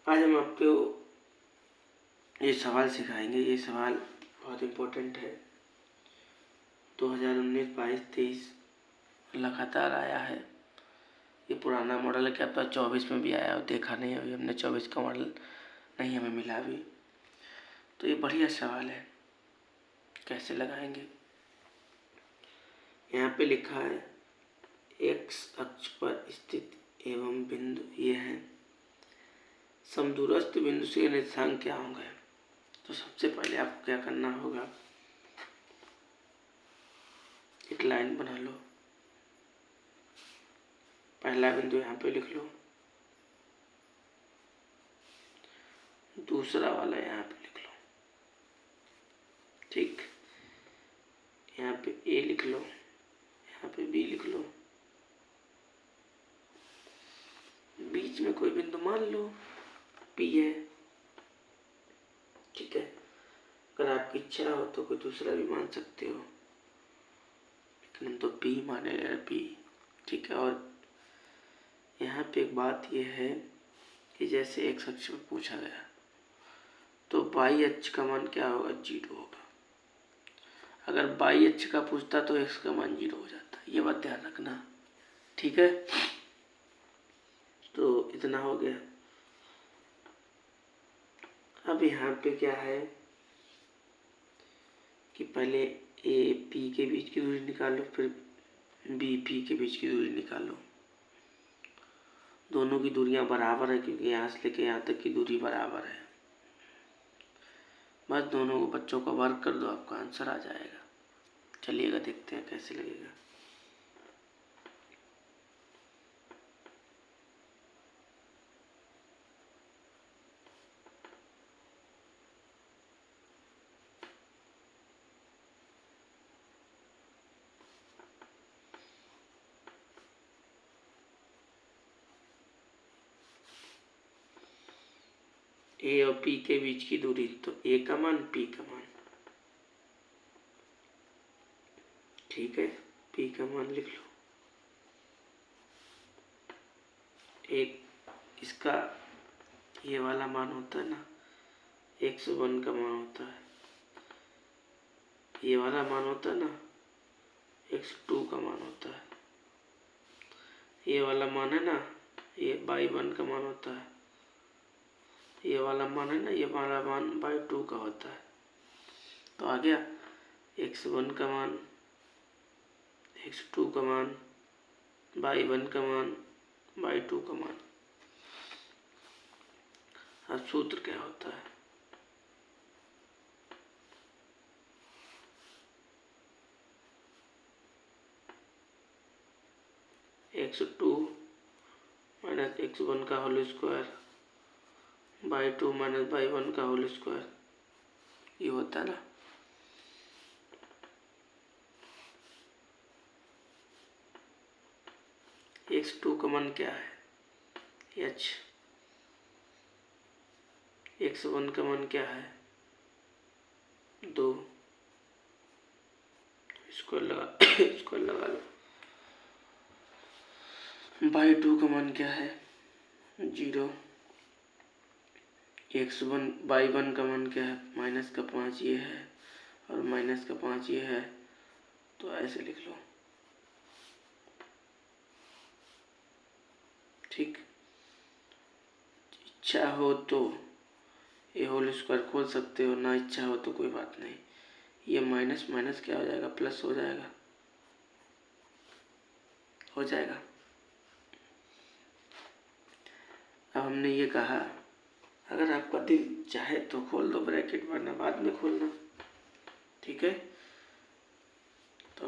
आज हम आपको ये सवाल सिखाएंगे। ये सवाल बहुत इम्पोर्टेंट है। 2019, 22, 23 लगातार आया है। ये पुराना मॉडल है, क्या पता 24 में भी आया हो, देखा नहीं अभी हमने। 24 का मॉडल नहीं हमें मिला अभी। तो ये बढ़िया सवाल है, कैसे लगाएंगे। यहाँ पे लिखा है एक्स अक्ष पर स्थित एवं बिंदु ये है, समदूरस्थ बिंदु से निर्देशांक क्या होंगे। तो सबसे पहले आपको क्या करना होगा, एक लाइन बना लो। पहला बिंदु यहाँ पे लिख लो, दूसरा वाला यहाँ पे लिख लो। ठीक, यहाँ पे ए लिख लो, यहाँ पे बी लिख लो, बीच में कोई बिंदु मान लो पी है। ठीक है, अगर आपकी इच्छा हो तो कोई दूसरा भी मान सकते हो, लेकिन हम तो पी माने रहे, पी। ठीक है, और यहाँ पे एक बात ये है कि जैसे एक्स अक्ष में पूछा गया तो वाई अक्ष का मान क्या होगा, 0 होगा। अगर वाई अक्ष का पूछता तो एक्स का मान 0 हो जाता। ये बात ध्यान रखना। ठीक है, तो इतना हो गया। अब यहाँ पे क्या है कि पहले ए पी के बीच की दूरी निकालो, फिर बी पी के बीच की दूरी निकालो। दोनों की दूरियां बराबर है, क्योंकि यहाँ से लेके यहाँ तक की दूरी बराबर है। बस दोनों को बच्चों का वर्क कर दो, आपका आंसर आ जाएगा। चलिएगा देखते हैं कैसे लगेगा। ए और पी के बीच की दूरी, तो ए का मान पी का मान। ठीक है, पी का मान लिख लो। एक इसका ये वाला मान होता है ना, 101 का मान होता है। ये वाला मान होता है ना, 102 का मान होता है। ये वाला मान है ना, ये y1 का मान होता है। ये वाला मान है ना, ये वाला मान y2 का होता है। तो आ गया x1 का मान, x2 का मान, y1 का मान, y2 का मान। अब सूत्र क्या होता है, x2 माइनस x1 का whole square, y2 minus y1 का होल स्क्वायर। ये होता है ना। x2 का मान क्या है, h। x1 का मान क्या है, 2। स्क्वायर लगा लो। y2 का मान क्या है, 0। x1 y1 का मान क्या है, माइनस का 5 ये है और माइनस का 5 ये है। तो ऐसे लिख लो। ठीक, इच्छा हो तो ये होल स्क्वायर खोल सकते हो, ना इच्छा हो तो कोई बात नहीं। ये माइनस माइनस क्या हो जाएगा, प्लस हो जाएगा। हो जाएगा। अब हमने ये कहा, अगर आपका दिल चाहे तो खोल दो ब्रैकेट, वरना बाद में खोलना। ठीक है, तो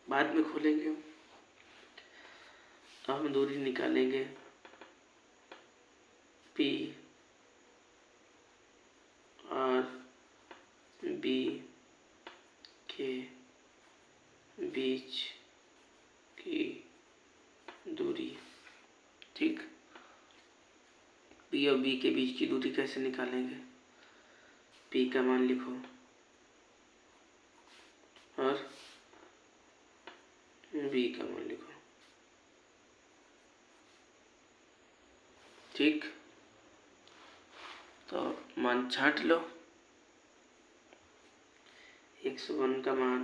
बाद में खोलेंगे हम। अब हम दूरी निकालेंगे P और B के बीच की दूरी। ठीक, P और B के बीच की दूरी कैसे निकालेंगे, P का मान लिखो और B का मान लिखो। ठीक, तो मान छांट लो। x1 का मान,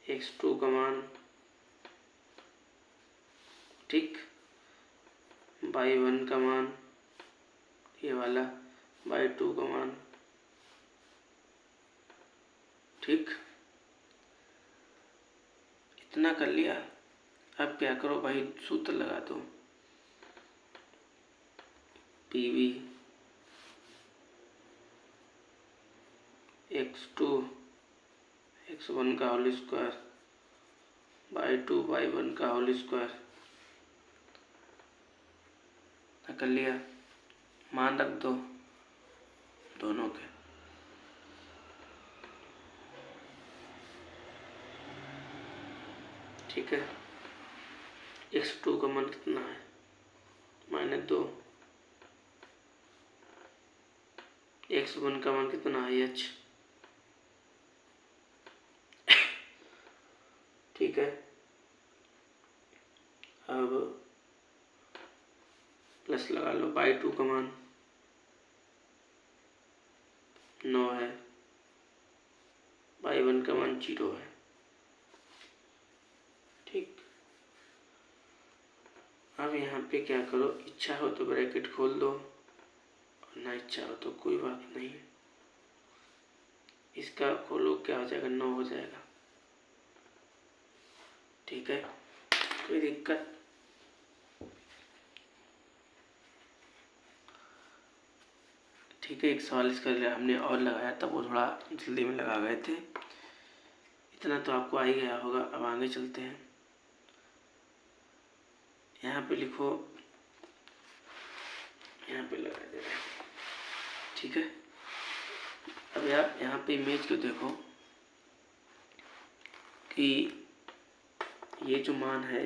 x2 का मान, ठीक, y1 का मान ये वाला, y2 का मान, ठीक, इतना कर लिया। अब क्या करो भाई, सूत्र लगा दो। PV x2 x1 का होल स्क्वायर y2 y1 का होल स्क्वायर कर लिया। मान रख दो दोनों के। ठीक है, x2 का मान कितना है, -2, x1 का मान कितना है, h, ठीक है। अब प्लस लगा लो, y2 का मान 9 है, y1 का मान 0 है, ठीक। अब यहाँ पे क्या करो, इच्छा हो तो ब्रैकेट खोल दो और ना इच्छा हो तो कोई बात नहीं। इसका खोलो, क्या हो जाएगा, 9 हो जाएगा, ठीक है, कोई दिक्कत। ठीक है, एक सवाल इसका हमने और लगाया था, वो थोड़ा जल्दी में लगा गए थे। इतना तो आपको आ ही गया होगा। अब आगे चलते हैं। यहाँ पे लिखो, यहाँ पे लगा दे रहे हैं, ठीक है। अब आप यहाँ पे इमेज को देखो कि ये जो मान है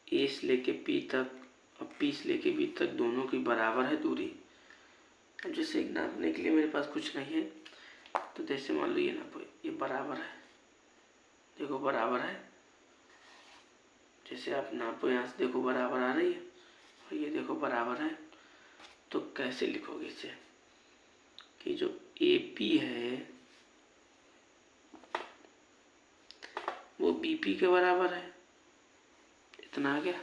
ए से लेके पी तक और पी से लेके बी तक दोनों की बराबर है दूरी। अब जैसे नापने के लिए मेरे पास कुछ नहीं है, तो जैसे मान लो ये नापो, ये बराबर है, देखो बराबर है। जैसे आप नापो, यहाँ से देखो बराबर आ रही है और ये देखो बराबर है। तो कैसे लिखोगे इसे कि जो AP है वो BP के बराबर है। इतना आ गया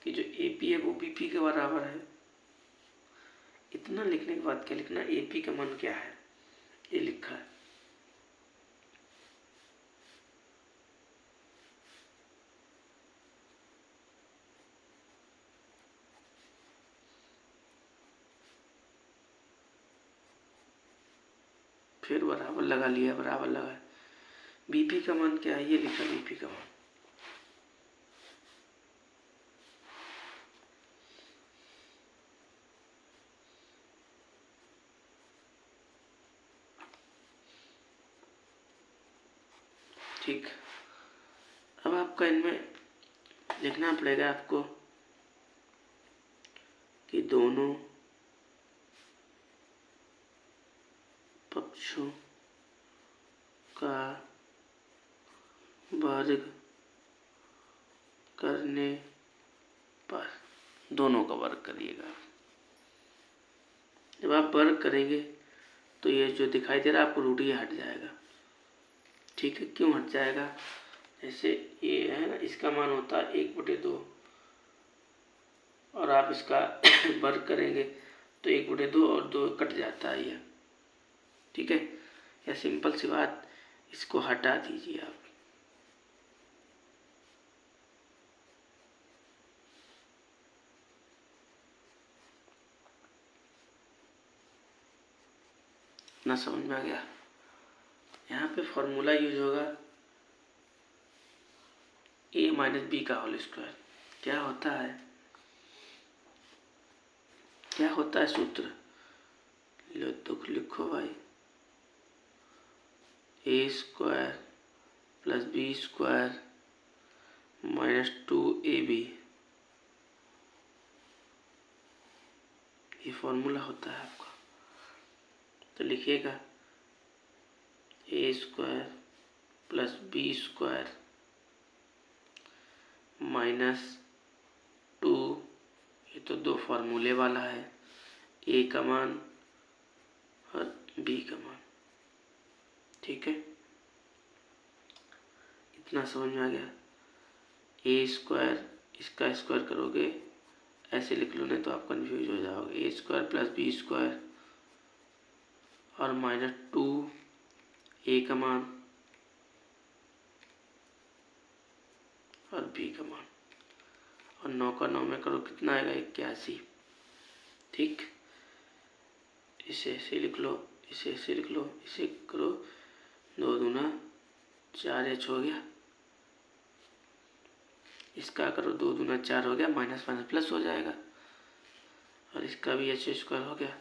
कि जो AP है वो BP के बराबर है। इतना लिखने के बाद क्या लिखना, AP का मान क्या है, ये लिखा है। फिर बराबर लगा लिया, बराबर लगा। BP का मान क्या है, ये लिखा BP का मान। ठीक, अब आपका इनमें लिखना पड़ेगा आपको कि दोनों पक्षों का वर्ग करने पर, दोनों का वर्ग करिएगा। जब आप वर्ग करेंगे तो ये जो दिखाई दे रहा है आपको रूट, ये हट जाएगा। ठीक है, क्यों हट जाएगा, जैसे ये है ना, इसका मान होता है 1/2 और आप इसका वर्ग करेंगे तो 1/2 और 2 कट जाता है ये। ठीक है, यह सिंपल सी बात, इसको हटा दीजिए आप। ना समझ में आ गया। यहाँ पे फॉर्मूला यूज होगा a - b का होल स्क्वायर। क्या होता है, क्या होता है सूत्र, लो तो लिखो भाई, a² + b² - 2ab, ये फॉर्मूला होता है आपका। तो लिखिएगा a² + b² - 2, ये तो दो फार्मूले वाला है, ए का मान और बी का मान। ठीक है, इतना समझ में आ गया। ए स्क्वायर, इसका स्क्वायर करोगे ऐसे लिख लो, नहीं तो आप कंफ्यूज हो जाओगे। ए स्क्वायर प्लस बी स्क्वायर और -2 ए का मान और बी का मान, और 9 का 9 में करो कितना आएगा, 81। ठीक, इसे ऐसे लिख लो, इसे ऐसे लिख लो, इसे करो 2 दूना 4h हो गया, इसका करो 2 दूना 4 हो गया, माइनस माइनस प्लस हो जाएगा, और इसका भी h स्क्वायर हो गया।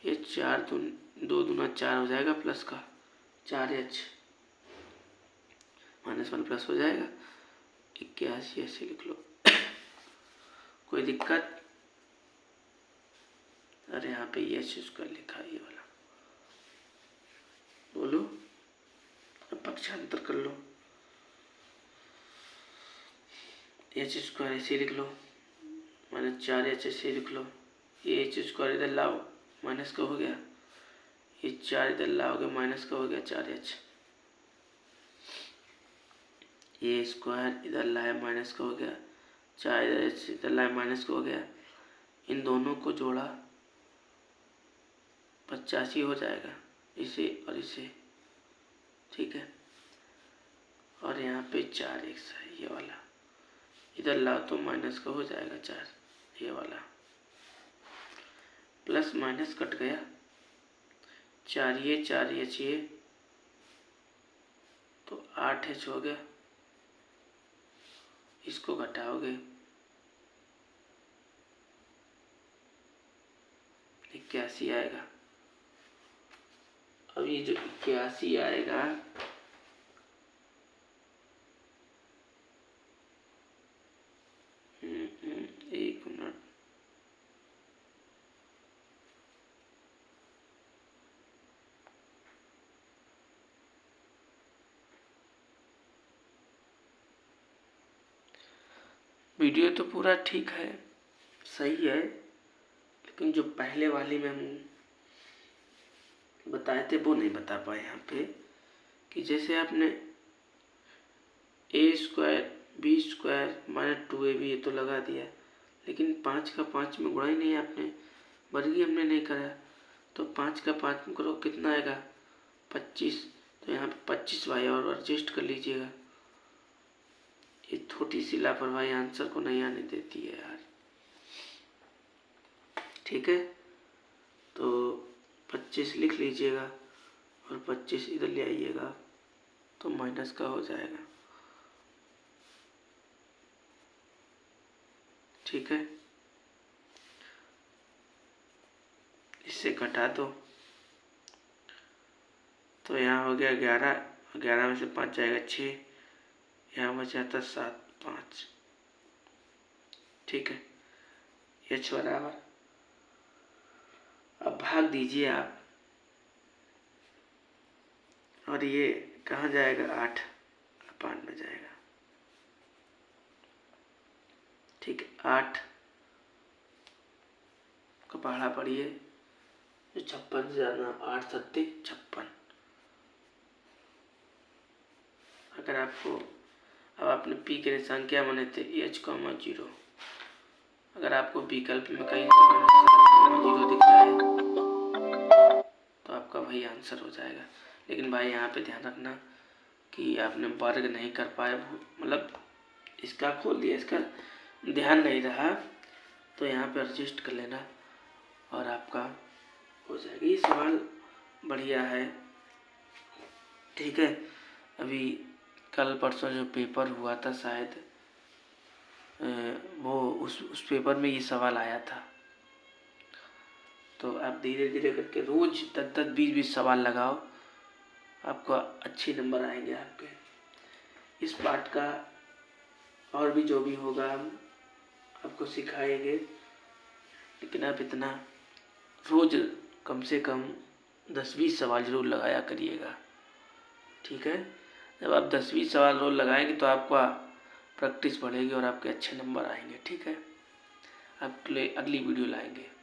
ये 2 दूना 4 हो जाएगा प्लस का 4h, माइनस 1 प्लस हो जाएगा 81, ऐसे लिख लो। कोई दिक्कत? अरे यहाँ पे ये h स्क्वायर लिखा है, ये वाला बोलो, अब पक्षांतर कर लो। h स्क्वायर ऐसे लिख लो, -4h ऐसे लिख लो, ये h स्क्वायर इधर लाओ, माइनस का हो गया, ये 4 इधर लाओगे माइनस का हो गया 4h, ये स्क्वायर इधर लाया माइनस का हो गया, 4 इधर लाया माइनस का हो गया, इन दोनों को जोड़ा 85 हो जाएगा, इसे और इसे। ठीक है, और यहाँ पे 4x है, ये वाला इधर लाओ तो माइनस का हो जाएगा 4, ये वाला प्लस माइनस कट गया, 4 ये 4h ये, तो 8h हो गया, इसको घटाओगे 81 आएगा। अब ये जो 81 आएगा, एक मिनट, वीडियो तो पूरा ठीक है, सही है, लेकिन जो पहले वाली में हम बताए थे वो नहीं बता पाए यहाँ पे, कि जैसे आपने ए स्क्वायर बी स्क्वायर -2ab ये तो लगा दिया, लेकिन 5 का 5 में गुणा ही नहीं आपने, वर्गी हमने नहीं करा, तो 5 का 5 में करो कितना आएगा 25, तो यहाँ पे 25 भाई और एडजस्ट कर लीजिएगा। ये छोटी सी लापरवाही आंसर को नहीं आने देती है यार। ठीक है, तो 25 लिख लीजिएगा और 25 इधर ले आइएगा, तो माइनस का हो जाएगा। ठीक है, इससे घटा दो, तो यहाँ हो गया 11, 11 में से 5 जाएगा 6, यहाँ बचा था 7, 5। ठीक है, h बराबर, अब भाग दीजिए आप, और ये कहाँ जाएगा 8 अपान में जाएगा। ठीक है, 8 का पहाड़ा पढ़िए, जो 56 से जाना, 8 सत्ते 56। अगर आपको, अब आपने p के निशान क्या बने थे, h,0, अगर आपको विकल्प में कहीं 0 दिख जाए तो आपका वही आंसर हो जाएगा। लेकिन भाई यहाँ पे ध्यान रखना कि आपने वर्ग नहीं कर पाए, मतलब इसका खोल दिया, इसका ध्यान नहीं रहा, तो यहाँ पे एडजस्ट कर लेना और आपका हो जाएगा। ये सवाल बढ़िया है। ठीक है, अभी कल परसों जो पेपर हुआ था शायद, वो उस पेपर में ये सवाल आया था। तो आप धीरे धीरे करके रोज 10-10, 20-20 सवाल लगाओ, आपको अच्छे नंबर आएंगे आपके। इस पाठ का और भी जो भी होगा हम आपको सिखाएंगे, लेकिन आप इतना रोज कम से कम 10-20 सवाल जरूर लगाया करिएगा। ठीक है, जब आप 10-20 सवाल रोज लगाएंगे तो आपका प्रैक्टिस बढ़ेगी और आपके अच्छे नंबर आएंगे। ठीक है, अगली वीडियो लाएंगे।